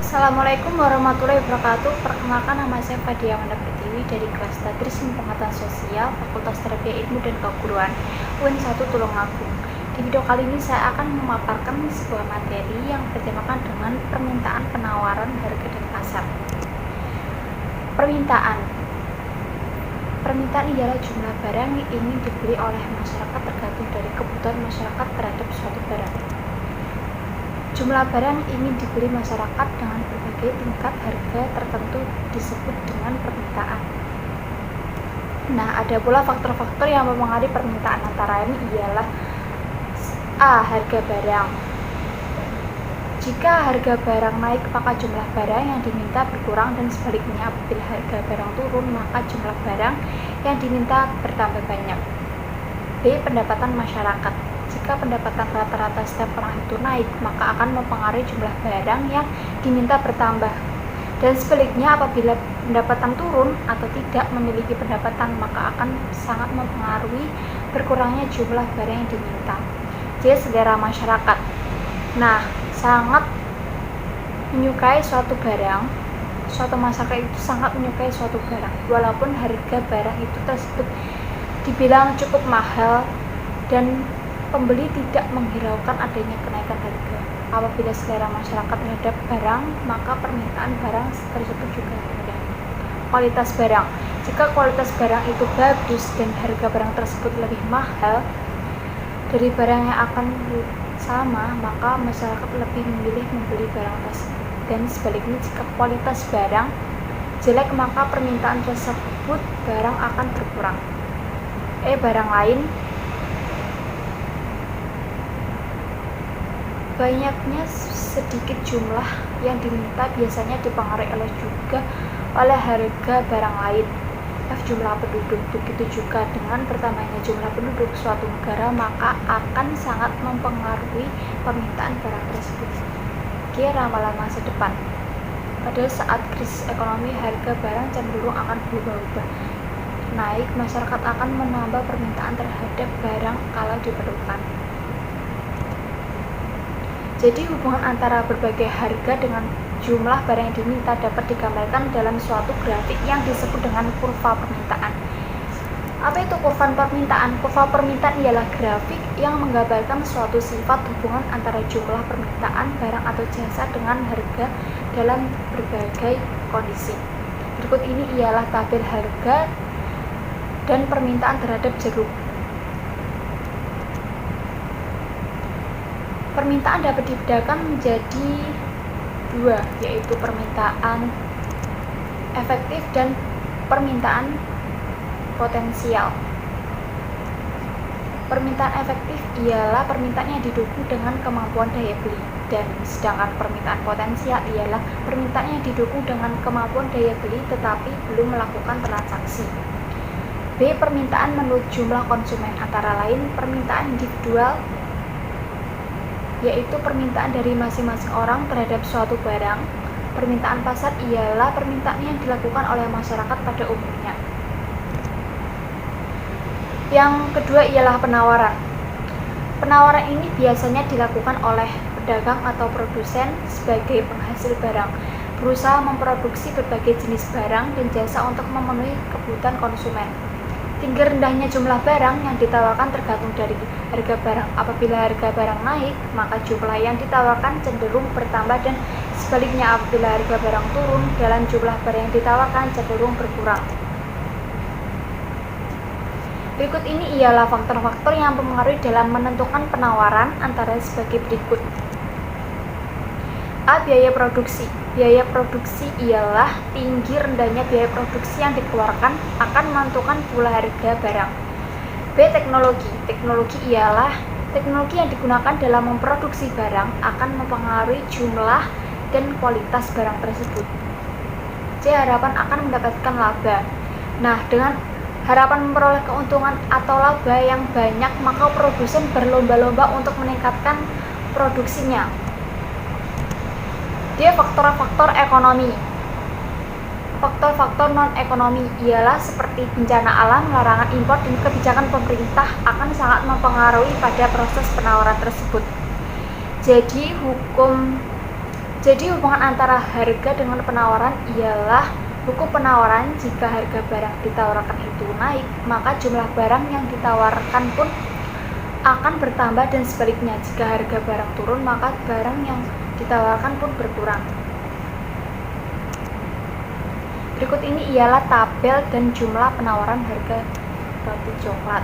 Assalamualaikum warahmatullahi wabarakatuh. Perkenalkan, nama saya Fadia Wanda Pertiwi dari kelas Tadris Pengetahuan Sosial Fakultas Tarbiyah Ilmu dan Keguruan UIN 1 Tulungagung. Di video kali ini saya akan memaparkan sebuah materi yang bertemakan dengan permintaan penawaran harga dan pasar. Permintaan ialah jumlah barang yang ingin dibeli oleh masyarakat tergantung dari kebutuhan masyarakat terhadap suatu barang. Jumlah barang ingin dibeli masyarakat dengan berbagai tingkat harga tertentu disebut dengan permintaan. Nah, ada pula faktor-faktor yang mempengaruhi permintaan, antara lain ialah A. Harga barang. Jika harga barang naik, maka jumlah barang yang diminta berkurang, dan sebaliknya apabila harga barang turun, maka jumlah barang yang diminta bertambah banyak. B. Pendapatan masyarakat. Jika pendapatan rata-rata setiap orang itu naik, maka akan mempengaruhi jumlah barang yang diminta bertambah. Dan sebaliknya, apabila pendapatan turun atau tidak memiliki pendapatan, maka akan sangat mempengaruhi berkurangnya jumlah barang yang diminta. Jadi, selera masyarakat. Nah, sangat menyukai suatu barang, suatu masyarakat itu sangat menyukai suatu barang, walaupun harga barang itu tersebut dibilang cukup mahal dan pembeli tidak menghiraukan adanya kenaikan harga. Apabila selera masyarakat terhadap barang, maka permintaan barang tersebut juga rendah. Kualitas barang. Jika kualitas barang itu bagus dan harga barang tersebut lebih mahal dari barang yang akan sama, maka masyarakat lebih memilih membeli barang tersebut. Dan sebaliknya, jika kualitas barang jelek, maka permintaan tersebut barang akan berkurang. Barang lain. Banyaknya sedikit jumlah yang diminta biasanya dipengaruhi juga oleh harga barang lain. F. Jumlah penduduk. Begitu juga dengan bertambahnya jumlah penduduk suatu negara, maka akan sangat mempengaruhi permintaan barang tersebut. G. Ramalan masa depan. Pada saat krisis ekonomi, harga barang cenderung akan berubah-ubah naik. Masyarakat akan menambah permintaan terhadap barang kalau diperlukan. Jadi, hubungan antara berbagai harga dengan jumlah barang yang diminta dapat digambarkan dalam suatu grafik yang disebut dengan kurva permintaan. Apa itu kurva permintaan? Kurva permintaan ialah grafik yang menggambarkan suatu sifat hubungan antara jumlah permintaan barang atau jasa dengan harga dalam berbagai kondisi. Berikut ini ialah tabel harga dan permintaan terhadap jeruk. Permintaan dapat dibedakan menjadi dua, yaitu permintaan efektif dan permintaan potensial. Permintaan efektif ialah permintaan yang didukung dengan kemampuan daya beli, dan sedangkan permintaan potensial ialah permintaan yang didukung dengan kemampuan daya beli tetapi belum melakukan transaksi. B. Permintaan menurut jumlah konsumen, antara lain permintaan individual, yaitu permintaan dari masing-masing orang terhadap suatu barang. Permintaan pasar ialah permintaan yang dilakukan oleh masyarakat pada umumnya. Yang kedua ialah penawaran. Penawaran ini biasanya dilakukan oleh pedagang atau produsen sebagai penghasil barang, berusaha memproduksi berbagai jenis barang dan jasa untuk memenuhi kebutuhan konsumen. Tinggi rendahnya jumlah barang yang ditawarkan tergantung dari harga barang. Apabila harga barang naik, maka jumlah yang ditawarkan cenderung bertambah, dan sebaliknya apabila harga barang turun, dalam jumlah barang yang ditawarkan cenderung berkurang. Berikut ini ialah faktor-faktor yang mempengaruhi dalam menentukan penawaran, antara sebagai berikut. A. Biaya produksi. Biaya produksi ialah tinggi rendahnya biaya produksi yang dikeluarkan akan menentukan pula harga barang. B. Teknologi. Teknologi ialah teknologi yang digunakan dalam memproduksi barang akan mempengaruhi jumlah dan kualitas barang tersebut. C. Harapan akan mendapatkan laba. Nah, dengan harapan memperoleh keuntungan atau laba yang banyak, maka produsen berlomba-lomba untuk meningkatkan produksinya. Dia faktor-faktor ekonomi. Faktor-faktor non-ekonomi ialah seperti bencana alam, larangan impor, dan kebijakan pemerintah akan sangat mempengaruhi pada proses penawaran tersebut. Jadi, hukum Jadi hubungan antara harga dengan penawaran ialah buku penawaran. Jika harga barang ditawarkan itu naik, maka jumlah barang yang ditawarkan pun akan bertambah, dan sebaliknya jika harga barang turun, maka barang yang ditawarkan pun berkurang. Berikut ini ialah tabel dan jumlah penawaran harga roti coklat.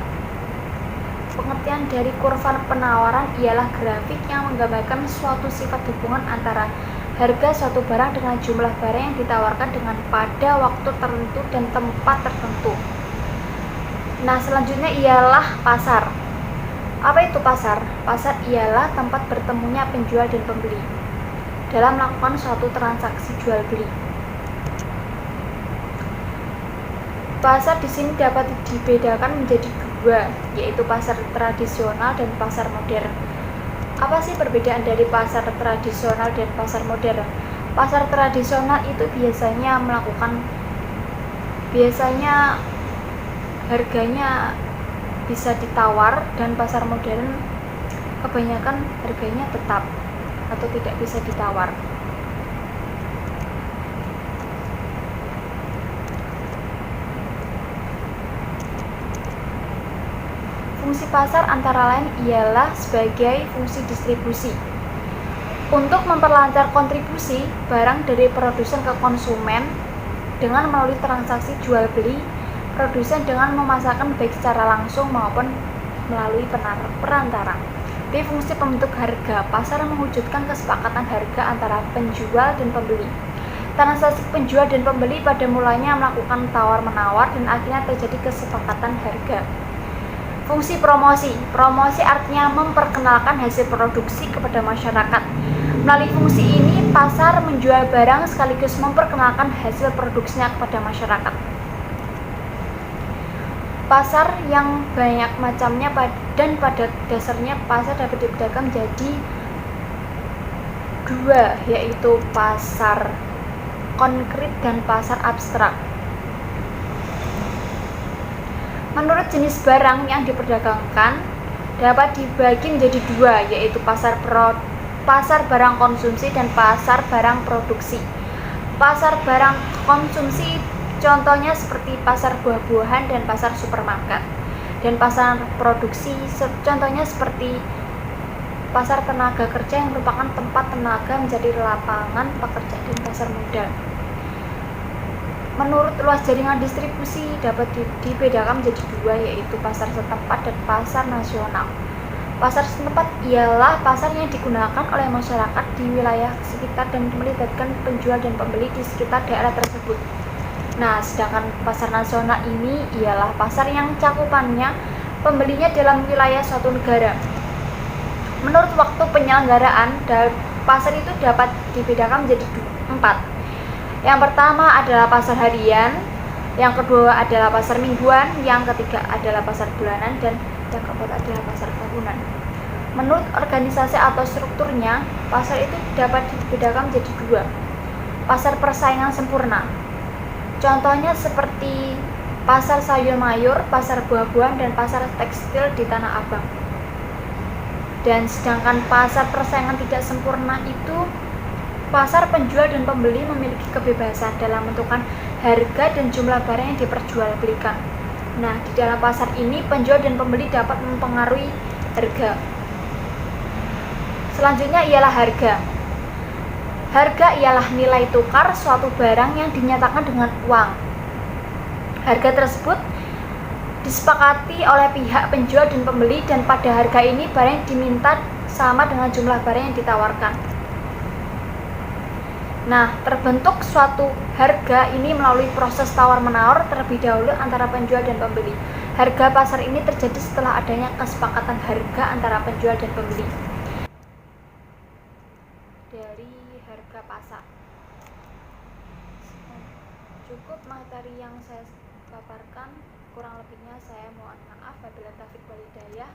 Pengertian dari kurva penawaran ialah grafik yang menggambarkan suatu sifat hubungan antara harga suatu barang dengan jumlah barang yang ditawarkan dengan pada waktu tertentu dan tempat tertentu. Nah, selanjutnya ialah pasar. Apa itu pasar? Pasar ialah tempat bertemunya penjual dan pembeli dalam melakukan suatu transaksi jual beli. Pasar di sini dapat dibedakan menjadi dua, yaitu pasar tradisional dan pasar modern. Apa sih perbedaan dari pasar tradisional dan pasar modern? Pasar tradisional itu biasanya harganya bisa ditawar, dan pasar modern kebanyakan harganya tetap atau tidak bisa ditawar. Fungsi pasar antara lain ialah sebagai fungsi distribusi. Untuk memperlancar kontribusi barang dari produsen ke konsumen dengan melalui transaksi jual beli, produsen dengan memasarkan baik secara langsung maupun melalui perantara. B. Fungsi pembentuk harga. Pasar mewujudkan kesepakatan harga antara penjual dan pembeli. Transaksi penjual dan pembeli pada mulanya melakukan tawar-menawar dan akhirnya terjadi kesepakatan harga. Fungsi promosi. Promosi artinya memperkenalkan hasil produksi kepada masyarakat. Melalui fungsi ini, pasar menjual barang sekaligus memperkenalkan hasil produksinya kepada masyarakat. Pasar yang banyak macamnya dan pada dasarnya pasar dapat dibedakan menjadi dua, yaitu pasar konkret dan pasar abstrak. Menurut jenis barang yang diperdagangkan dapat dibagi menjadi dua, yaitu pasar barang konsumsi dan pasar barang produksi. Pasar barang konsumsi contohnya seperti pasar buah-buahan dan pasar supermarket. Dan pasar produksi contohnya seperti pasar tenaga kerja yang merupakan tempat tenaga menjadi lapangan pekerjaan dan pasar modal. Menurut luas jaringan distribusi dapat dibedakan menjadi dua, yaitu pasar setempat dan pasar nasional. Pasar setempat ialah pasar yang digunakan oleh masyarakat di wilayah sekitar dan melibatkan penjual dan pembeli di sekitar daerah tersebut. Nah, sedangkan pasar nasional ini ialah pasar yang cakupannya pembelinya dalam wilayah suatu negara. Menurut waktu penyelenggaraan, pasar itu dapat dibedakan menjadi empat. Yang pertama adalah pasar harian, yang kedua adalah pasar mingguan, yang ketiga adalah pasar bulanan, dan yang keempat adalah pasar tahunan. Menurut organisasi atau strukturnya, pasar itu dapat dibedakan menjadi dua. Pasar persaingan sempurna. Contohnya seperti pasar sayur mayur, pasar buah-buahan, dan pasar tekstil di Tanah Abang. Dan sedangkan pasar persaingan tidak sempurna itu pasar penjual dan pembeli memiliki kebebasan dalam menentukan harga dan jumlah barang yang diperjualbelikan. Nah, di dalam pasar ini penjual dan pembeli dapat mempengaruhi harga. Selanjutnya ialah harga. Harga ialah nilai tukar suatu barang yang dinyatakan dengan uang. Harga tersebut disepakati oleh pihak penjual dan pembeli, dan pada harga ini barang yang diminta sama dengan jumlah barang yang ditawarkan. Nah, terbentuk suatu harga ini melalui proses tawar-menawar terlebih dahulu antara penjual dan pembeli. Harga pasar ini terjadi setelah adanya kesepakatan harga antara penjual dan pembeli. Dari harga pasar. Cukup materi yang saya paparkan, kurang lebihnya saya mohon maaf. Wabillahi taufiq wal hidayah.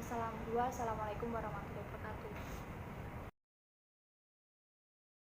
Assalamualaikum warahmatullahi wabarakatuh.